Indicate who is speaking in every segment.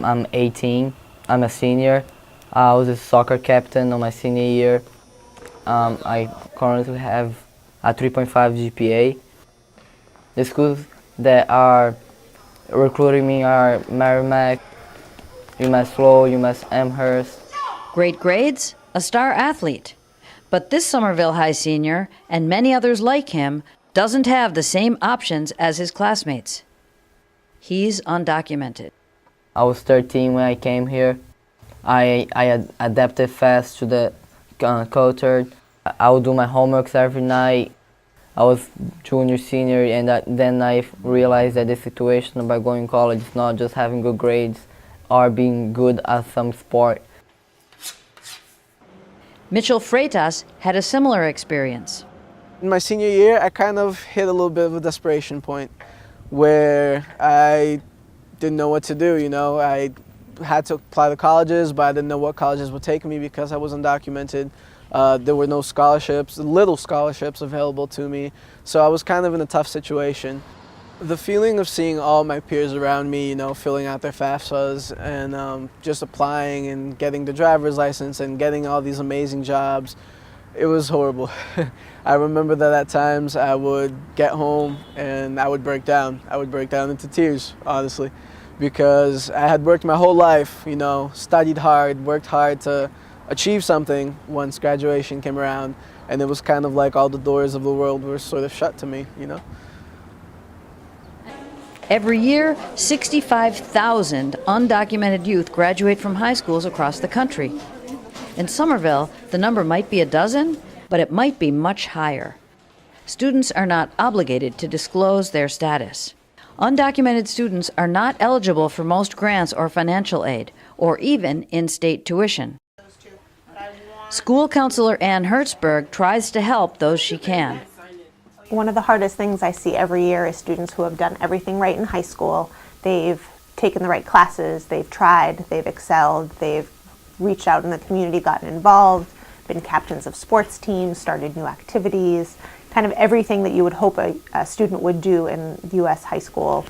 Speaker 1: I'm 18. I'm a senior. I was a soccer captain on my senior year. I currently have a 3.5 GPA. The schools that are recruiting me are Merrimack, UMass Lowell, UMass Amherst.
Speaker 2: Great grades, a star athlete. But this Somerville High senior, and many others like him, doesn't have the same options as his classmates. He's undocumented.
Speaker 1: I was 13 when I came here. I adapted fast to the culture. I would do my homeworks every night. I was junior, senior, and then I realized that the situation about going to college is not just having good grades or being good at some sport.
Speaker 2: Mitchell Freitas had a similar experience.
Speaker 3: In my senior year, I kind of hit a little bit of a desperation point where I didn't know what to do, you know. I had to apply to colleges, but I didn't know what colleges would take me because I was undocumented. There were no scholarships, little scholarships available to me, so I was kind of in a tough situation. The feeling of seeing all my peers around me, you know, filling out their FAFSAs and just applying and getting the driver's license and getting all these amazing jobs, it was horrible. I remember that at times I would get home and I would break down. I would break down into tears, honestly, because I had worked my whole life, you know, studied hard, worked hard to achieve something once graduation came around, and it was kind of like all the doors of the world were sort of shut to me, you know.
Speaker 2: Every year, 65,000 undocumented youth graduate from high schools across the country. In Somerville, the number might be a dozen, but it might be much higher. Students are not obligated to disclose their status. Undocumented students are not eligible for most grants or financial aid, or even in-state tuition. School counselor Ann Hertzberg tries to help those she can.
Speaker 4: One of the hardest things I see every year is students who have done everything right in high school. They've taken the right classes, they've tried, they've excelled, they've reached out in the community, gotten involved, been captains of sports teams, started new activities, kind of everything that you would hope a student would do in U.S. high school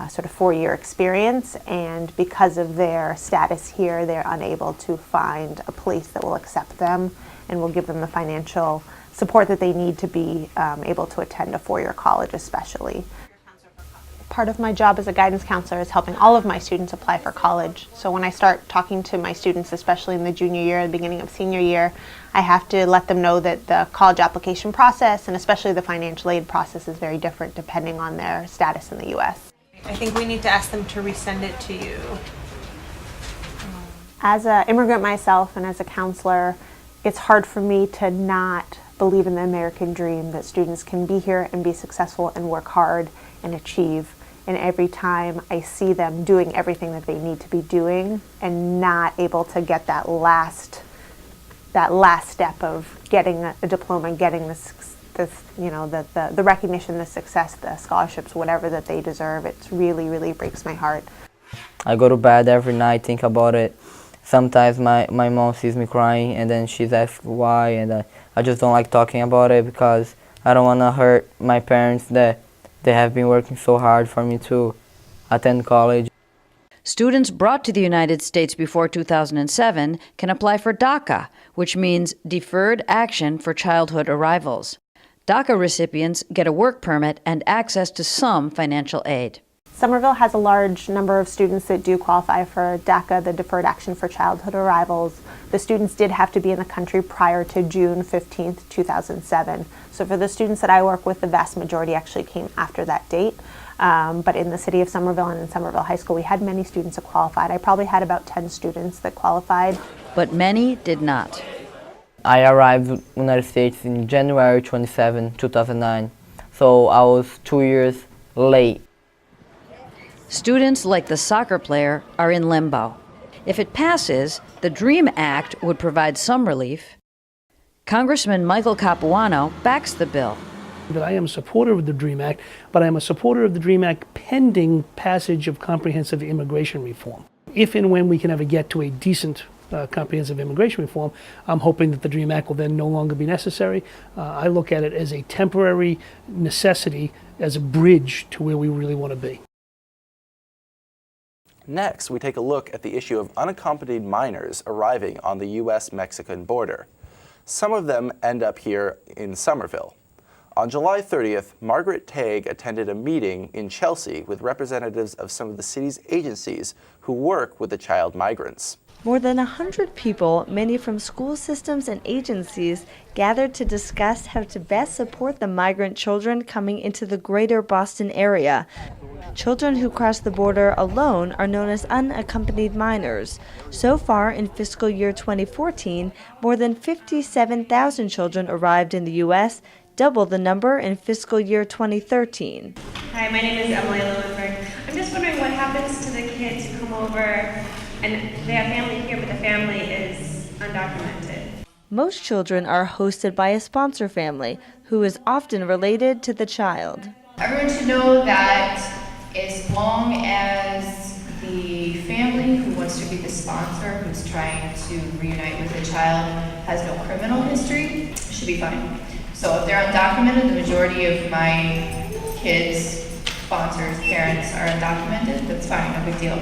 Speaker 4: sort of 4-year experience. And because of their status here, they're unable to find a place that will accept them and will give them the financial support that they need to be able to attend a 4-year college especially. Part of my job as a guidance counselor is helping all of my students apply for college. So when I start talking to my students, especially in the junior year, the beginning of senior year, I have to let them know that the college application process, and especially the financial aid process, is very different depending on their status in the U.S.
Speaker 5: I think we need to ask them to resend it to you.
Speaker 4: As an immigrant myself and as a counselor, it's hard for me to not believe in the American dream, that students can be here and be successful and work hard and achieve. And every time I see them doing everything that they need to be doing and not able to get that last step of getting a diploma, getting the recognition, the success, the scholarships, whatever that they deserve, it really, really breaks my heart.
Speaker 1: I go to bed every night, think about it. Sometimes my mom sees me crying and then she's asked why, and I just don't like talking about it because I don't want to hurt my parents that they have been working so hard for me to attend college.
Speaker 2: Students brought to the United States before 2007 can apply for DACA, which means Deferred Action for Childhood Arrivals. DACA recipients get a work permit and access to some financial aid.
Speaker 4: Somerville has a large number of students that do qualify for DACA, the Deferred Action for Childhood Arrivals. The students did have to be in the country prior to June 15th, 2007. So for the students that I work with, the vast majority actually came after that date. But in the city of Somerville and in Somerville High School, we had many students that qualified. I probably had about 10 students that qualified.
Speaker 2: But many did not.
Speaker 1: I arrived in the United States in January 27, 2009. So I was 2 years late.
Speaker 2: Students like the soccer player are in limbo. If it passes, the DREAM Act would provide some relief. Congressman Michael Capuano backs the bill.
Speaker 6: That I am a supporter of the DREAM Act, but I am a supporter of the DREAM Act pending passage of comprehensive immigration reform. If and when we can ever get to a decent comprehensive immigration reform, I'm hoping that the DREAM Act will then no longer be necessary. I look at it as a temporary necessity, as a bridge to where we really want to be.
Speaker 7: Next, we take a look at the issue of unaccompanied minors arriving on the U.S.-Mexican border. Some of them end up here in Somerville. On July 30th, Margaret Tague attended a meeting in Chelsea with representatives of some of the city's agencies who work with the child migrants.
Speaker 8: More than 100 people, many from school systems and agencies, gathered to discuss how to best support the migrant children coming into the greater Boston area. Children who cross the border alone are known as unaccompanied minors. So far, in fiscal year 2014, more than 57,000 children arrived in the U.S., double the number in fiscal year 2013.
Speaker 9: Hi, my name is Emily Lowenberg. I'm just wondering what happens to the kids who come over and they have family here, but the family is undocumented.
Speaker 8: Most children are hosted by a sponsor family, who is often related to the child.
Speaker 10: Everyone should know that as long as the family who wants to be the sponsor, who's trying to reunite with the child, has no criminal history, should be fine. So if they're undocumented, the majority of my kids' sponsors' parents are undocumented, that's fine, no big deal.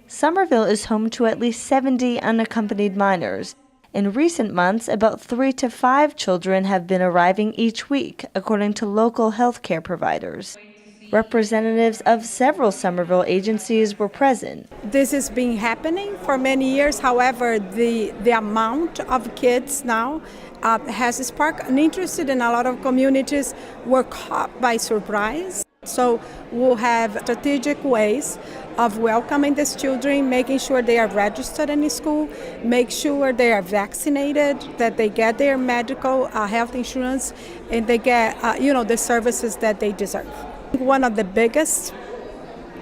Speaker 8: Somerville is home to at least 70 unaccompanied minors. In recent months, about 3 to 5 children have been arriving each week, according to local health care providers. Representatives of several Somerville agencies were present.
Speaker 11: This has been happening for many years. However, the amount of kids now has sparked an interest in a lot of communities. Were caught by surprise. So we'll have strategic ways of welcoming these children, making sure they are registered in school, make sure they are vaccinated, that they get their medical health insurance, and they get the services that they deserve. One of the biggest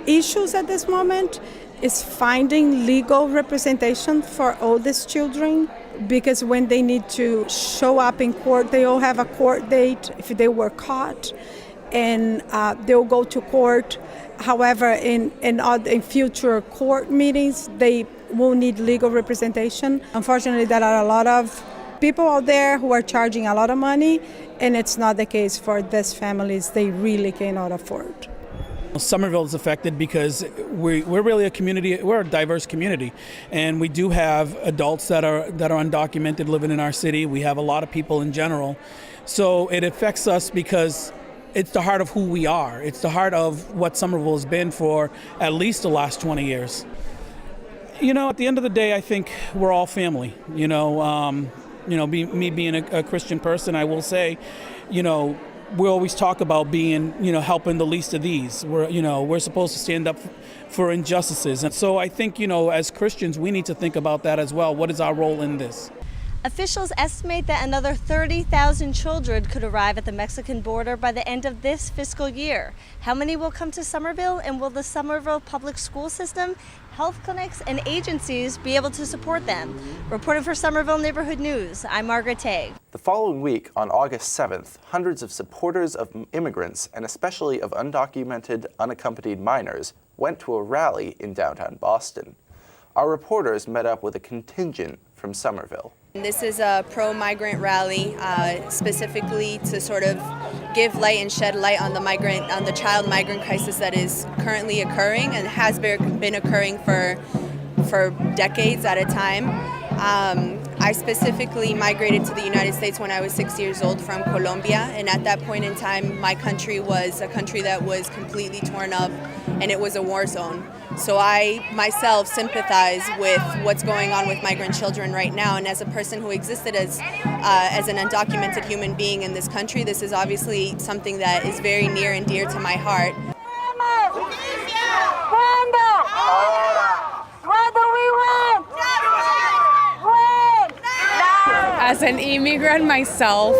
Speaker 11: issues at this moment is finding legal representation for all these children, because when they need to show up in court, they all have a court date if they were caught, and they'll go to court. However, in future court meetings, they will need legal representation. Unfortunately, there are a lot of people out there who are charging a lot of money, and it's not the case for these families. They really cannot afford.
Speaker 12: Somerville is affected because we're really a community. We're a diverse community, and we do have adults that are undocumented living in our city. We have a lot of people in general, so it affects us because it's the heart of who we are. It's the heart of what Somerville has been for at least the last 20 years. At the end of the day, I think we're all family. Me being a Christian person, I will say, we always talk about being, helping the least of these. We're supposed to stand up for injustices. And so I think, as Christians, we need to think about that as well. What is our role in this?
Speaker 8: Officials estimate that another 30,000 children could arrive at the Mexican border by the end of this fiscal year. How many will come to Somerville, and will the Somerville public school system, health clinics, and agencies be able to support them? Reporting for Somerville Neighborhood News, I'm Margaret Tague.
Speaker 7: The following week, on August 7th, hundreds of supporters of immigrants, and especially of undocumented, unaccompanied minors, went to a rally in downtown Boston. Our reporters met up with a contingent from Somerville.
Speaker 13: This is a pro-migrant rally, specifically to sort of give light and shed light on the child migrant crisis that is currently occurring and has been occurring for decades at a time. I specifically migrated to the United States when I was 6 years old from Colombia, and at that point in time, my country was a country that was completely torn up, and it was a war zone. So I myself sympathize with what's going on with migrant children right now, and as a person who existed as an undocumented human being in this country, this is obviously something that is very near and dear to my heart.
Speaker 14: As an immigrant myself,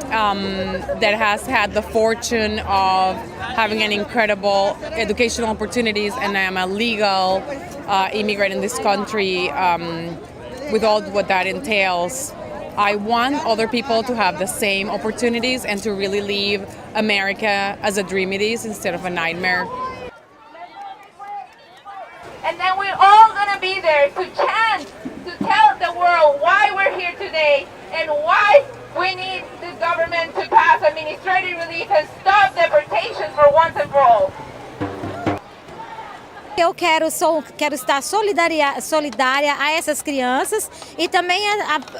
Speaker 14: that has had the fortune of having an incredible educational opportunities, and I am a legal immigrant in this country with all what that entails. I want other people to have the same opportunities and to really leave America as a dream it is instead of a nightmare.
Speaker 15: And then we're all going to be there to chant, to tell the world why we're here today and why we need the government to pass administrative relief and stop deportation for once and for all.
Speaker 16: quero estar solidária a essas crianças e também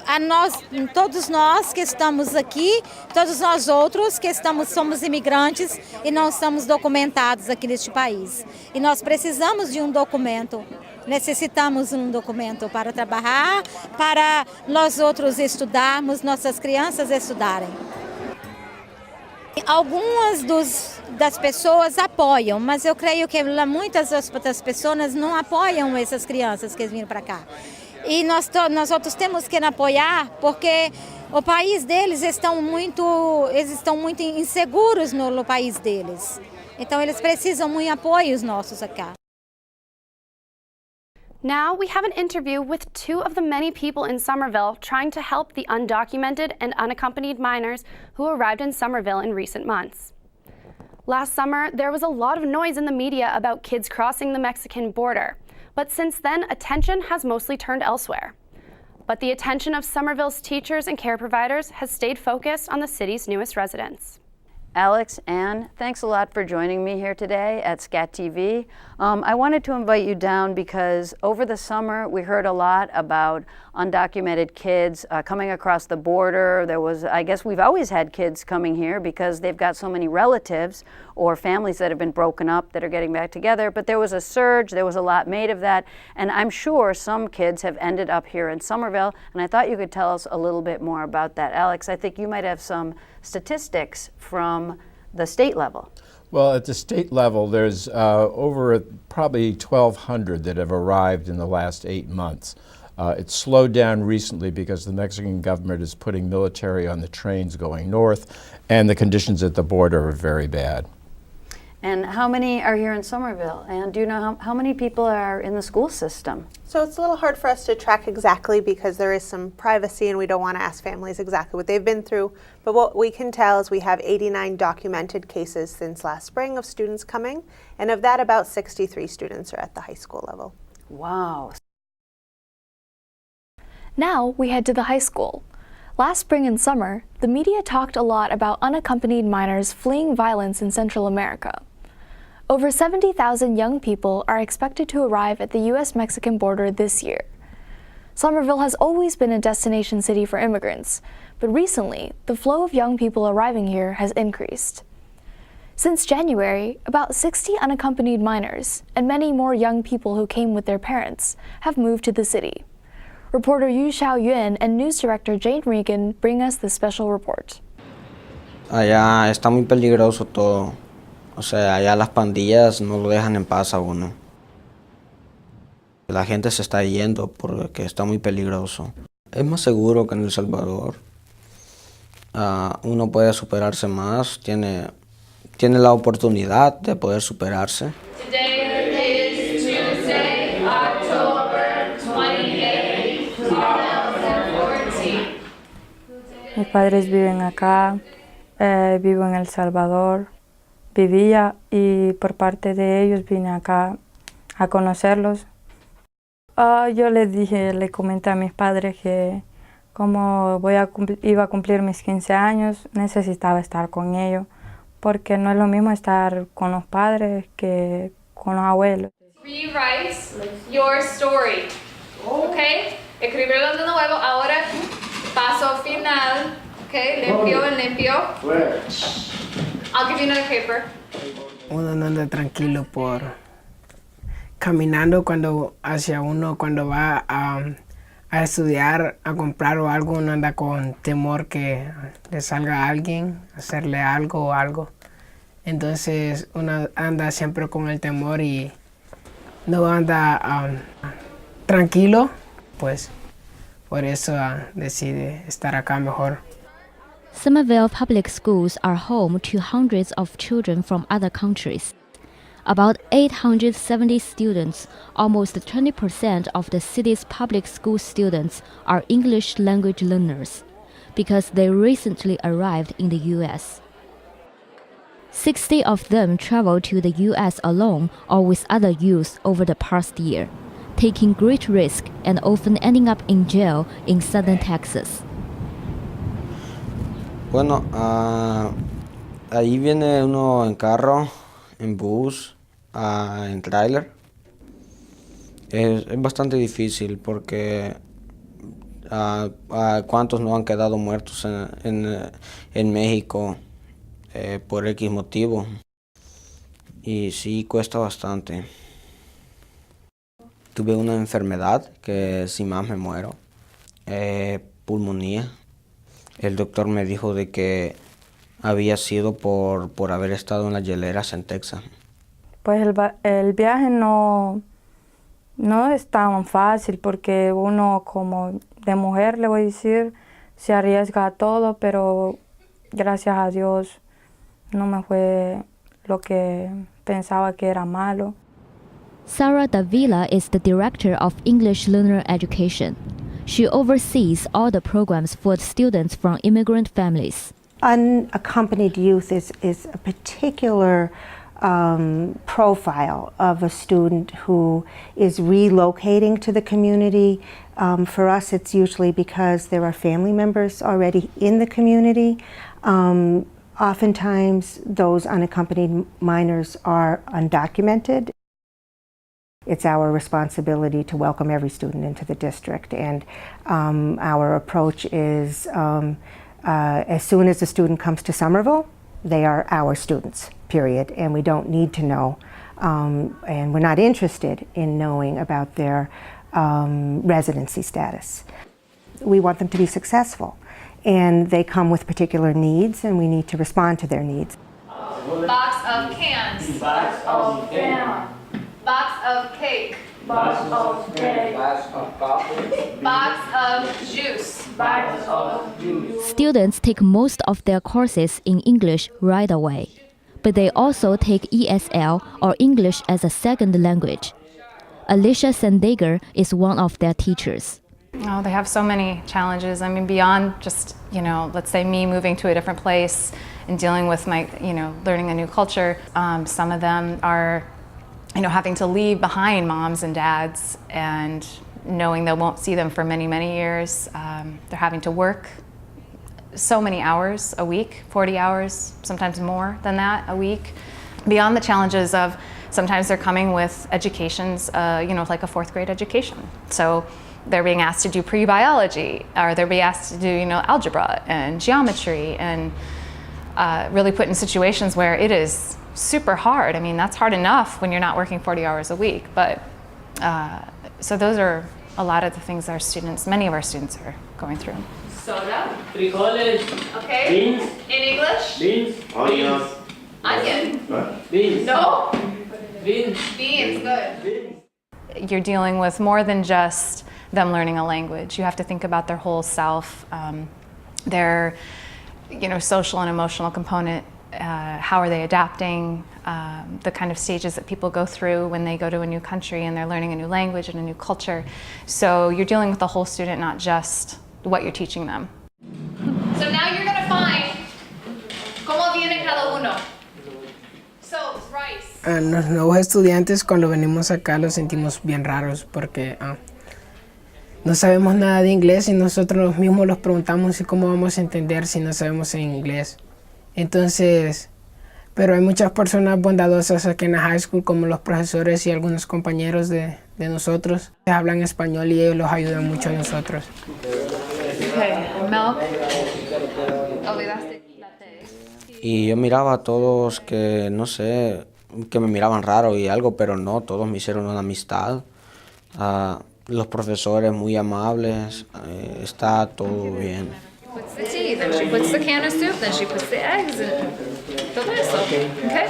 Speaker 16: a nós, todos nós que estamos aqui, todos nós outros que somos imigrantes e não estamos documentados aqui neste país. E nós precisamos de um documento. Necessitamos um documento para trabalhar, para nós outros estudarmos, nossas crianças estudarem. Algumas das pessoas apoiam, mas eu creio que muitas das pessoas não apoiam essas crianças que vêm para cá. E nós outros temos que apoiar porque o país deles estão muito inseguros no país deles. Então eles precisam muito apoio nossos acá.
Speaker 17: Now we have an interview with two of the many people in Somerville trying to help the undocumented and unaccompanied minors who arrived in Somerville in recent months. Last summer, there was a lot of noise in the media about kids crossing the Mexican border, but since then, attention has mostly turned elsewhere. But the attention of Somerville's teachers and care providers has stayed focused on the city's newest residents.
Speaker 2: Alex, Ann, thanks a lot for joining me here today at SCAT TV. I wanted to invite you down because over the summer we heard a lot about undocumented kids coming across the border. I guess we've always had kids coming here because they've got so many relatives or families that have been broken up that are getting back together. But there was a surge, there was a lot made of that, and I'm sure some kids have ended up here in Somerville, and I thought you could tell us a little bit more about that. Alex, I think you might have some statistics from the state level.
Speaker 18: Well, at the state level, there's over probably 1,200 that have arrived in the last 8 months. It's slowed down recently because the Mexican government is putting military on the trains going north, and the conditions at the border are very bad.
Speaker 2: And how many are here in Somerville? And do you know how many people are in the school system?
Speaker 4: So it's a little hard for us to track exactly because there is some privacy and we don't want to ask families exactly what they've been through. But what we can tell is we have 89 documented cases since last spring of students coming. And of that, about 63 students are at the high school level.
Speaker 2: Wow.
Speaker 19: Now we head to the high school. Last spring and summer, the media talked a lot about unaccompanied minors fleeing violence in Central America. Over 70,000 young people are expected to arrive at the U.S.-Mexican border this year. Somerville has always been a destination city for immigrants, but recently, the flow of young people arriving here has increased. Since January, about 60 unaccompanied minors and many more young people who came with their parents have moved to the city. Reporter Yu Xiaoyuan and news director Jane Regan bring us this special report.
Speaker 20: Allá está muy peligroso todo. O sea, allá las pandillas no lo dejan en paz a uno. La gente se está yendo porque está muy peligroso. Es más seguro que en El Salvador. Uno puede superarse más, tiene la oportunidad de poder superarse.
Speaker 15: Today is Tuesday, October 28, 2014.
Speaker 21: Mis padres viven acá, vivo en El Salvador. Vivía y por parte de ellos vine acá a conocerlos. Yo le comenté a mis padres que como iba a cumplir mis 15 años, necesitaba estar con ellos, porque no es lo mismo estar con los padres que con los abuelos.
Speaker 9: Rewrite your story. Okay? Escribirlo de nuevo. Ahora, paso final. Okay? Limpio. I'll give you another paper.
Speaker 22: Uno no anda tranquilo por caminando cuando va a estudiar, a comprar o algo, uno anda con temor que le salga a alguien, hacerle algo o algo. Entonces uno anda siempre con el temor y no anda tranquilo, pues por eso decide estar acá mejor.
Speaker 23: Somerville public schools are home to hundreds of children from other countries. About 870 students, almost 20% of the city's public school students, are English language learners because they recently arrived in the U.S. 60 of them traveled to the U.S. alone or with other youth over the past year, taking great risk and often ending up in jail in southern Texas.
Speaker 20: Bueno, ahí viene uno en carro, en bus, en tráiler. Es bastante difícil porque ¿cuántos no han quedado muertos en México por X motivo? Y sí, cuesta bastante. Tuve una enfermedad que si más me muero, pulmonía. El doctor me dijo de que había sido por haber estado en las hieleras en Texas.
Speaker 21: Pues el viaje no es tan fácil porque uno como de mujer, le voy a decir, se arriesga a todo, pero gracias a Dios no me fue lo que pensaba que era malo.
Speaker 23: Sarah Davila is the Director of English Learner Education. She oversees all the programs for students from immigrant families.
Speaker 1: Unaccompanied youth is a particular profile of a student who is relocating to the community. For us, it's usually because there are family members already in the community. Oftentimes, those unaccompanied minors are undocumented. It's our responsibility to welcome every student into the district, and our approach is as soon as a student comes to Somerville, they are our students, period, and we don't need to know, and we're not interested in knowing about their residency status. We want them to be successful, and they come with particular needs, and we need to respond to their needs.
Speaker 3: Box of cans. Box of cans. Box of cake.
Speaker 5: Box of cake. Box of coffee.
Speaker 3: Box of juice.
Speaker 5: Box of juice.
Speaker 23: Students take most of their courses in English right away, but they also take ESL or English as a second language. Alicia Sandeger is one of their teachers.
Speaker 24: Oh, they have so many challenges. I mean, beyond just, let's say me moving to a different place and dealing with my, learning a new culture. Some of them are having to leave behind moms and dads and knowing they won't see them for many, many years. They're having to work so many hours a week, 40 hours, sometimes more than that a week. Beyond the challenges of sometimes they're coming with educations, like a fourth grade education. So they're being asked to do pre-biology, or they're being asked to do, algebra and geometry, and really put in situations where it is super hard. I mean, that's hard enough when you're not working 40 hours a week. But so those are a lot of the things many of our students are going through.
Speaker 3: Soda.
Speaker 5: Frijoles.
Speaker 3: Okay.
Speaker 5: Beans.
Speaker 3: In English?
Speaker 5: Beans.
Speaker 3: Onion. Onion.
Speaker 5: Beans.
Speaker 3: No.
Speaker 5: Beans.
Speaker 3: Beans, good.
Speaker 24: You're dealing with more than just them learning a language. You have to think about their whole self, their social and emotional component. How are they adapting, the kind of stages that people go through when they go to a new country and they're learning a new language and a new culture. So you're dealing with the whole student, not just what you're teaching them.
Speaker 3: So now you're going to find cómo viene cada uno. So, rice.
Speaker 22: Los nuevos estudiantes cuando venimos acá los sentimos bien raros porque no sabemos nada de inglés y nosotros mismos los preguntamos y cómo vamos a entender si no sabemos en inglés. Entonces, pero hay muchas personas bondadosas aquí en la high school, como los profesores y algunos compañeros de nosotros que hablan español y ellos los ayudan mucho a nosotros.
Speaker 20: Y yo miraba a todos que, no sé, que me miraban raro y algo, pero no, todos me hicieron una amistad. Los profesores muy amables, está todo bien.
Speaker 3: Puts the tea, then she puts the can of soup, then she puts the eggs, and todo eso. Okay?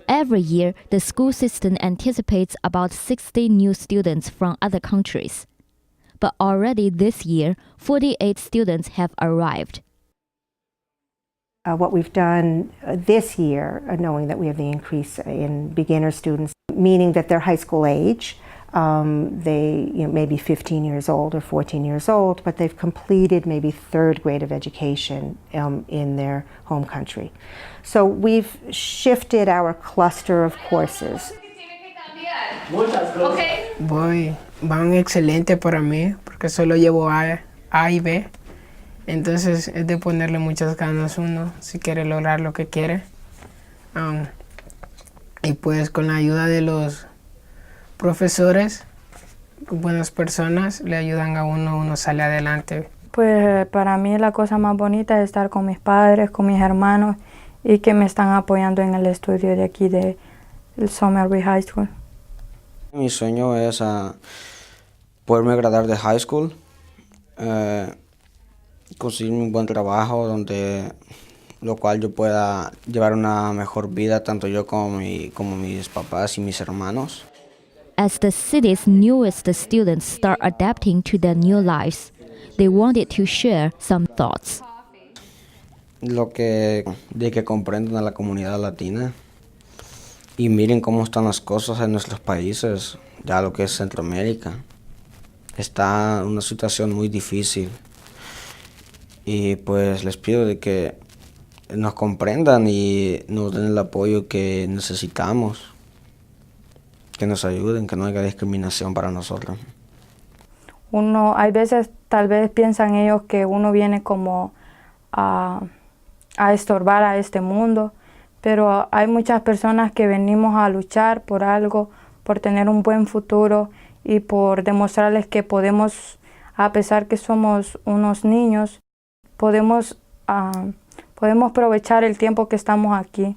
Speaker 23: Every year, the school system anticipates about 60 new students from other countries. But already this year, 48 students have arrived.
Speaker 1: What we've done this year, knowing that we have the increase in beginner students, meaning that they're high school age, they maybe 15 years old or 14 years old, but they've completed maybe third grade of education in their home country. So we've shifted our cluster of courses.
Speaker 22: Van excelente para mí porque solo llevo A y B. Entonces es de ponerle muchas ganas uno si quiere lograr lo que quiere. Y pues con la ayuda de los profesores buenas personas le ayudan a uno sale adelante.
Speaker 21: Pues para mí la cosa más bonita es estar con mis padres, con mis hermanos y que me están apoyando en el estudio de aquí de Somerville High School.
Speaker 20: Mi sueño es poderme graduar de high school, conseguir un buen trabajo donde lo cual yo pueda llevar una mejor vida tanto yo como mis papás y mis hermanos.
Speaker 23: As the city's newest students start adapting to their new lives, they wanted to share some thoughts.
Speaker 20: De que comprendan a la comunidad latina y miren cómo están las cosas en nuestros países, ya lo que es Centroamérica. Está en una situación muy difícil y pues les pido de que nos comprendan y nos den el apoyo que necesitamos, que nos ayuden, que no haya discriminación para nosotros.
Speaker 21: Hay veces, tal vez piensan ellos que uno viene como a estorbar a este mundo, pero hay muchas personas que venimos a luchar por algo, por tener un buen futuro y por demostrarles que podemos, a pesar que somos unos niños, podemos aprovechar el tiempo que estamos aquí.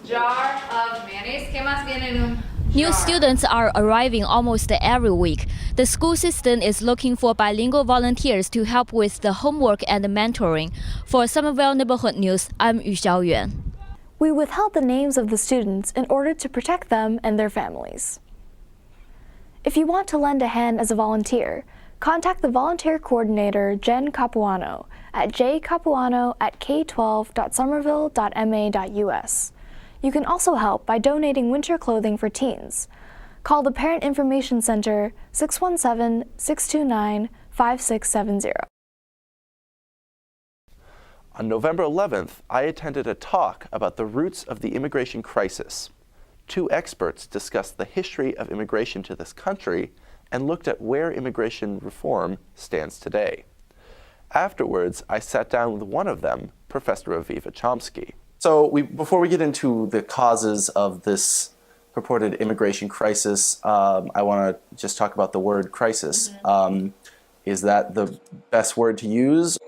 Speaker 3: Jar of mayonnaise. ¿Qué más viene en un
Speaker 23: New
Speaker 3: jar?
Speaker 23: students are arriving almost every week. The school system is looking for bilingual volunteers to help with the homework and the mentoring. For Somerville Neighborhood News, I'm Yu Xiaoyuan.
Speaker 19: We withheld the names of the students in order to protect them and their families. If you want to lend a hand as a volunteer, contact the volunteer coordinator Jen Capuano at jcapuano@k12.somerville.ma.us. You can also help by donating winter clothing for teens. Call the Parent Information Center 617-629-5670.
Speaker 7: On November 11th, I attended a talk about the roots of the immigration crisis. Two experts discussed the history of immigration to this country and looked at where immigration reform stands today. Afterwards, I sat down with one of them, Professor Aviva Chomsky. So before we get into the causes of this purported immigration crisis, I want to just talk about the word crisis. Is that the best word to use?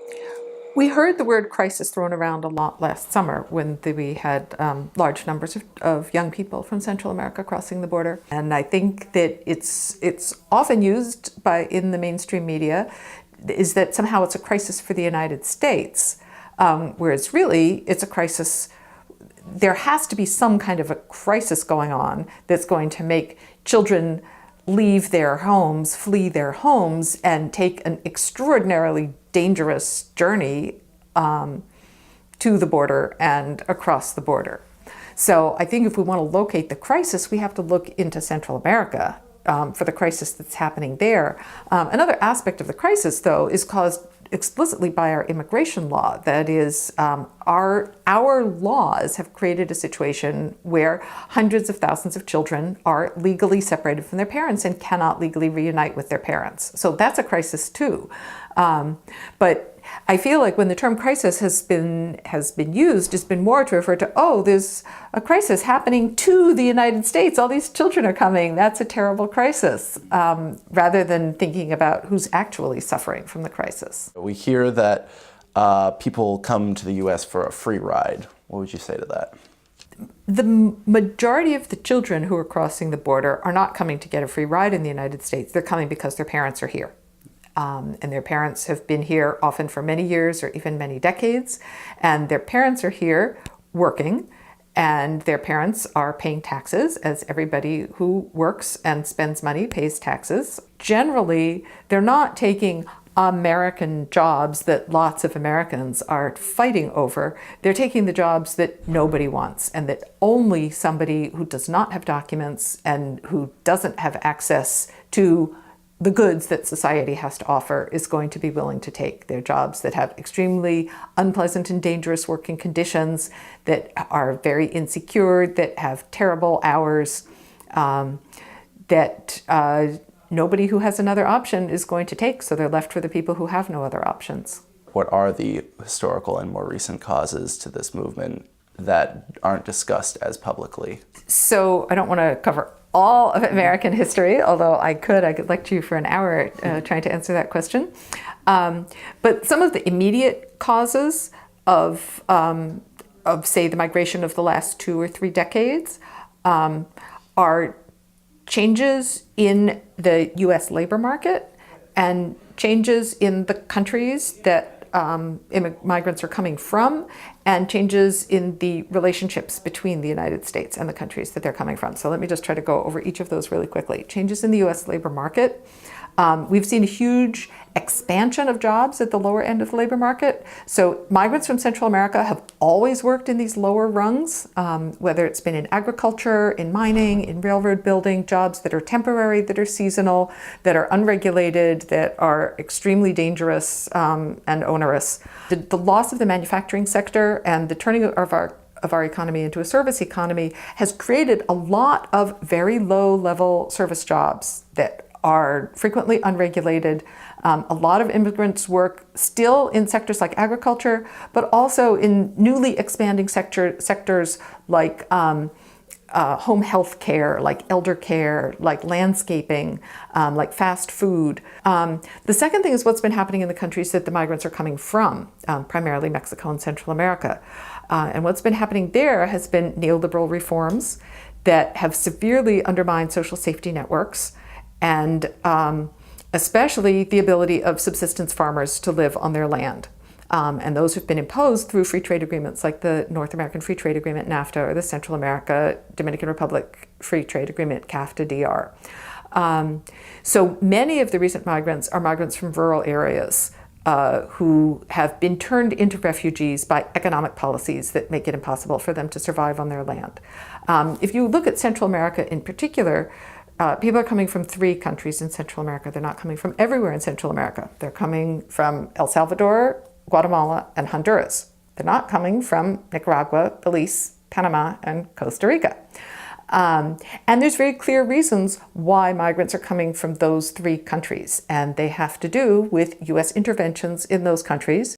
Speaker 6: We heard the word crisis thrown around a lot last summer when we had large numbers of young people from Central America crossing the border. And I think that it's often used in the mainstream media is that somehow it's a crisis for the United States. Whereas really, it's a crisis. There has to be some kind of a crisis going on that's going to make children leave their homes, flee their homes, and take an extraordinarily dangerous journey to the border and across the border. So I think if we want to locate the crisis, we have to look into Central America for the crisis that's happening there. Another aspect of the crisis, though, is caused explicitly by our immigration law. That is, our laws have created a situation where hundreds of thousands of children are legally separated from their parents and cannot legally reunite with their parents. So that's a crisis too. But I feel like when the term crisis has been used, it's been more to refer to, oh, there's a crisis happening to the United States. All these children are coming. That's a terrible crisis, rather than thinking about who's actually suffering from the crisis.
Speaker 7: We hear that people come to the U.S. for a free ride. What would you say to that?
Speaker 6: The majority of the children who are crossing the border are not coming to get a free ride in the United States. They're coming because their parents are here. And their parents have been here often for many years or even many decades. And their parents are here working, and their parents are paying taxes, as everybody who works and spends money pays taxes. Generally, they're not taking American jobs that lots of Americans are fighting over. They're taking the jobs that nobody wants and that only somebody who does not have documents and who doesn't have access to the goods that society has to offer is going to be willing to take. They're jobs that have extremely unpleasant and dangerous working conditions, that are very insecure, that have terrible hours, that nobody who has another option is going to take, so they're left for the people who have no other options.
Speaker 7: What are the historical and more recent causes to this movement that aren't discussed as publicly?
Speaker 6: So I don't want to cover all of American history, although I could lecture you for an hour trying to answer that question. But some of the immediate causes of say, the migration of the last 2 or 3 decades are changes in the U.S. labor market and changes in the countries that migrants are coming from, and changes in the relationships between the United States and the countries that they're coming from. So let me just try to go over each of those really quickly. Changes in the U.S. labor market. We've seen a huge expansion of jobs at the lower end of the labor market. So migrants from Central America have always worked in these lower rungs, whether it's been in agriculture, in mining, in railroad building, jobs that are temporary, that are seasonal, that are unregulated, that are extremely dangerous and onerous. The loss of the manufacturing sector and the turning of our economy into a service economy has created a lot of very low-level service jobs that are frequently unregulated. A lot of immigrants work still in sectors like agriculture, but also in newly expanding sectors like home health care, like elder care, like landscaping, like fast food. The second thing is what's been happening in the countries that the migrants are coming from, primarily Mexico and Central America. And what's been happening there has been neoliberal reforms that have severely undermined social safety networks, and especially the ability of subsistence farmers to live on their land. And those have been imposed through free trade agreements like the North American Free Trade Agreement, NAFTA, or the Central America Dominican Republic Free Trade Agreement, CAFTA-DR. So many of the recent migrants are migrants from rural areas who have been turned into refugees by economic policies that make it impossible for them to survive on their land. If you look at Central America in particular, people are coming from 3 countries in Central America. They're not coming from everywhere in Central America. They're coming from El Salvador, Guatemala, and Honduras. They're not coming from Nicaragua, Belize, Panama, and Costa Rica. And there's very clear reasons why migrants are coming from those 3 countries, and they have to do with U.S. interventions in those countries